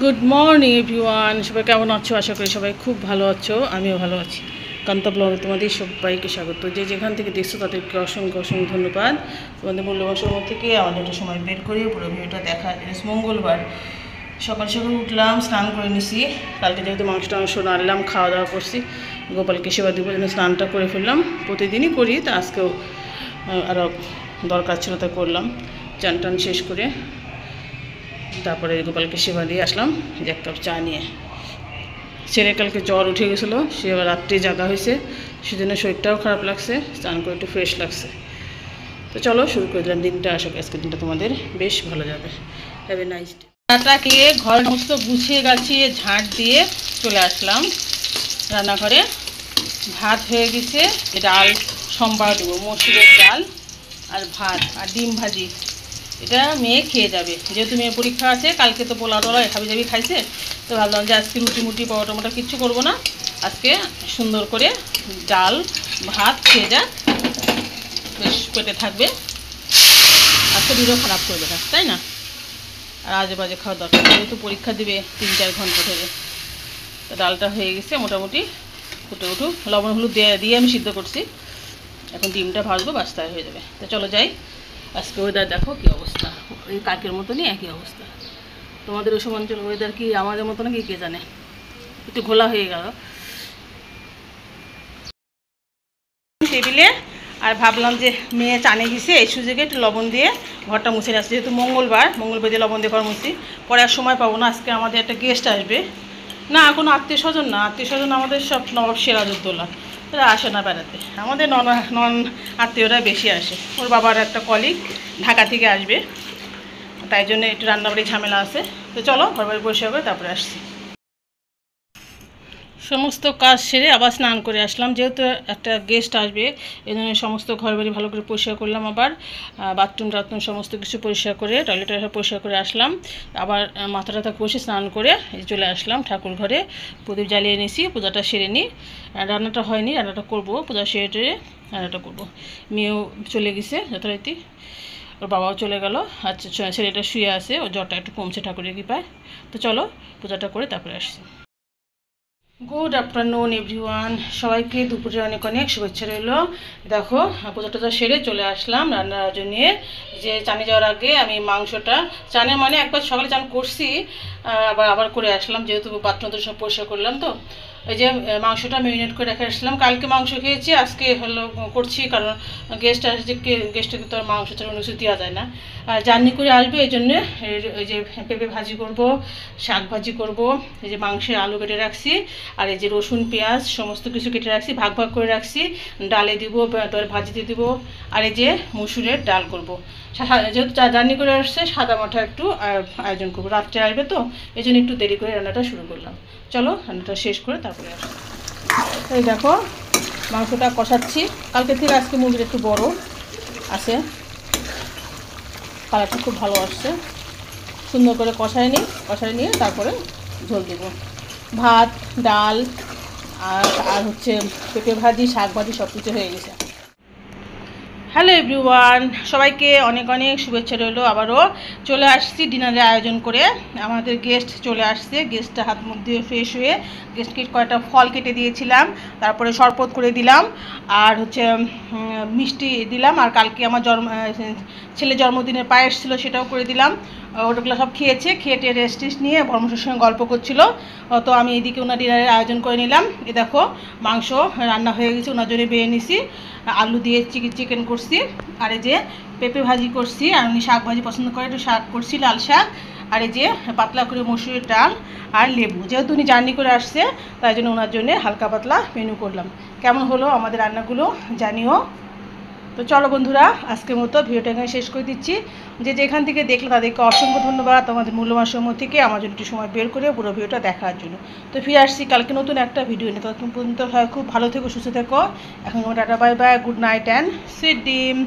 Good morning everyone, সবাই কেমন আছো? আশা করি সবাই খুব ভালো আছো, আমিও ভালো আছি। কান্তা ব্লগে তোমাদের সবাইকে স্বাগত। যে যেখান থেকে দেখছো তাদেরকে অসংখ্য অসংখ্য ধন্যবাদ। তোমাদের মূল্যবান সময় থেকে আমাদের একটা সময় বের করে পুরো ভিডিওটা দেখা। মঙ্গলবার সকাল সকাল উঠলাম, স্নান করে নিছি। কালকে যেহেতু মাংস রান্নলাম, খাওয়া দাওয়া করছি, গোপালকে সেবা দিব জন্য স্নানটা করে ফেললাম। প্রতিদিনই করি, তা আজকেও আরও দরকার ছিল তাই করলাম। চান টান শেষ করে তারপরে গোপালকে সেবা দিয়ে আসলাম যে এক কাপ চা নিয়ে। ছেলে কালকে জ্বর উঠে গেছিলো, সে আবার রাত্রে জাগা হয়েছে, সেজন্য শরীরটাও খারাপ লাগছে, স্নান করে একটু ফ্রেশ লাগছে। তো চলো শুরু করে দিলাম দিনটা। আশা করি আজকের দিনটা তোমাদের বেশ ভালো যাবে। Have a nice day. চাটা খেয়ে ঘর সমস্ত গুছিয়ে গাছিয়ে ঝাঁট দিয়ে চলে আসলাম রান্নাঘরে। ভাত হয়ে গেছে, ডাল সম্বার দেবো, মসুরের ডাল আর ভাত আর ডিম ভাজি। এটা মেয়ে খেয়ে যাবে, যেহেতু মেয়ে পরীক্ষা আছে। কালকে তো পোলা টোলা হাবি জাবি খাইছে, তো ভাবলাম যে আজকে রুটি মুটি পরোটা মোটা কিচ্ছু করবো না, আজকে সুন্দর করে ডাল ভাত খেয়ে যাক, বেশ পেটে থাকবে, আর শরীরও খারাপ করবে না, তাই না? আর আজে বাজে খাওয়া দরকার, যেহেতু পরীক্ষা দিবে 3-4 ঘন্টা ধরে। তো ডালটা হয়ে গেছে মোটামুটি, ফুটে উঠুক। লবণ হলুদ দিয়ে আমি সিদ্ধ করছি, এখন ডিমটা ভাজবো, বাস্তা হয়ে যাবে। তো চলো যাই। আজকে ওয়েদার দেখো কী অবস্থা, ওই কাকের মতনই একই অবস্থা। তোমাদের ওই অঞ্চল ওয়েদার কি আমাদের মতো নাকি কে জানে, একটু ঘোলা হয়ে গেল টেবিলে। আর ভাবলাম যে মেয়ে চানে গেছে, এই সুযোগে একটু লবণ দিয়ে ঘরটা মুছে আসছে, যেহেতু মঙ্গলবার দিয়ে লবণ দিয়ে ঘর মুছি। পরে আর সময় পাবো না, আজকে আমাদের একটা গেস্ট আসবে। না কোনো আত্মীয় স্বজন না, আত্মীয় স্বজন আমাদের সব নবাব সিরাজউদ্দৌলা, তারা আসে না বেড়াতে, আমাদের নন আত্মীয়রা বেশি আসে। ওর বাবার একটা কলিগ ঢাকা থেকে আসবে, তাই জন্য একটু রান্নাবাড়ি ঝামেলা আছে। তো চলো ঘর বাড়ি পরিষ্কার করে তারপরে আসছি। সমস্ত কাজ সেরে আবার স্নান করে আসলাম, যেহেতু একটা গেস্ট আসবে এই জন্য সমস্ত ঘর বাড়ি ভালো করে পরিষ্কার করলাম। আবার বাথরুম টাথরুম সমস্ত কিছু পরিষ্কার করে, টয়লেট পরিষ্কার করে আসলাম। আবার মাথা টাথা কষে স্নান করে চলে আসলাম ঠাকুর ঘরে, প্রদীপ জ্বালিয়ে নিয়েছি, পূজাটা সেরে নিই। রান্নাটা হয়নি, রান্নাটা করবো, পূজা সেরে টেরে রান্নাটা করবো। মেয়েও চলে গেছে যথারীতি, ওর বাবাও চলে গেল। আচ্ছা ছেলেটা শুয়ে আছে, ওর জ্বরটা একটু কমছে ঠাকুরের কৃপায়। তো চলো পূজাটা করে তারপরে আসছি। গুড আফটারনুন এভরিওয়ান, সবাইকে দুপুরে অনেক অনেক শুভেচ্ছা রইল। দেখো পূজা টুজা সেরে চলে আসলাম রান্নার জন্য। যে চানে যাওয়ার আগে আমি মাংসটা, চানে মানে একবার সকালে চান করছি, আবার করে আসলাম, যেহেতু বাথরুম সব পরিষ্কার করলাম। তো এই যে মাংসটা ম্যারিনেট করে রেখে আসলাম। কালকে মাংস খেয়েছি, আজকে হলো করছি, কারণ গেস্ট আসছে, গেস্টকে তো আর মাংস ছাড়া অন্য কিছু দেওয়া যায় না। জার্নি করে আসবে এই জন্যে এই যে পেঁপে ভাজি করব, শাক ভাজি করব, এই যে মাংসের আলু কেটে রাখছি, আর এই যে রসুন পেঁয়াজ সমস্ত কিছু কেটে রাখছি, ভাগ ভাগ করে রাখছি। ডালে দিব, তারপরে ভাজিতে দিব। আর এই যে মসুরের ডাল করব। যেহেতু জার্নি করে আসছে, সাদা মাঠা একটু আয়োজন করবো, রাত্রে আসবে তো এই জন্য একটু দেরি করে রান্নাটা শুরু করলাম। চলো রান্নাটা শেষ করে তারপরে আসবো। এই দেখো মাংসটা কষাচ্ছি, কালকে থেকে আজকে মুরগিটা একটু বড় আছে, কালারটা খুব ভালো আসছে। সুন্দর করে কষায় নিয়ে তারপরে ঝোল দেবো। ভাত ডাল আর হচ্ছে পেঁপে ভাজি শাক ভাজি সব কিছু হয়ে গেছে। হ্যালো এভরিওয়ান, সবাইকে অনেক অনেক শুভেচ্ছা রইলো। আবারও চলে আসছি ডিনারের আয়োজন করে। আমাদের গেস্ট চলে আসছে, গেস্টটা হাত মুখ দিয়ে ফ্রেশ হয়ে গেস্টকে কয়েকটা ফল কেটে দিয়েছিলাম, তারপরে শরবত করে দিলাম, আর হচ্ছে মিষ্টি দিলাম। আর কালকে আমার ছেলে জন্মদিনের পায়েস ছিল, সেটাও করে দিলাম। ওটাগুলো সব খেয়েছে, খেয়ে রেস্ট নিয়ে বর্মশের সঙ্গে গল্প করছিল। তো আমি এদিকে ওনার ডিনারের আয়োজন করে নিলাম। এ দেখো মাংস রান্না হয়ে গেছে, ওনার জন্য বেয়ে নিছি, আলু দিয়ে চিকেন করছি, আর এই যে পেঁপে ভাজি করছি, আর উনি শাক ভাজি পছন্দ করে, একটু শাক করছি লাল শাক, আর এই যে পাতলা করে মসুরের ডাল আর লেবু। যেহেতু উনি জার্নি করে আসছে তাই জন্য ওনার জন্য হালকা পাতলা মেনু করলাম। কেমন হলো আমাদের রান্নাগুলো জানিও। তো চলো বন্ধুরা, আজকের মতো ভিডিওটা এখানে শেষ করে দিচ্ছি। যে যেখান থেকে দেখলে তাদেরকে অসংখ্য ধন্যবাদ, তোমাদের মূল্যবান সময় থেকে আমার জন্য একটু সময় বের করে পুরো ভিডিওটা দেখার জন্য। তো ফিরে আসছি কালকে নতুন একটা ভিডিও নিয়ে, ততক্ষণ পর্যন্ত খুব ভালো থেকো, সুস্থ থেকো। এখন tata bye bye, good night and sweet dream.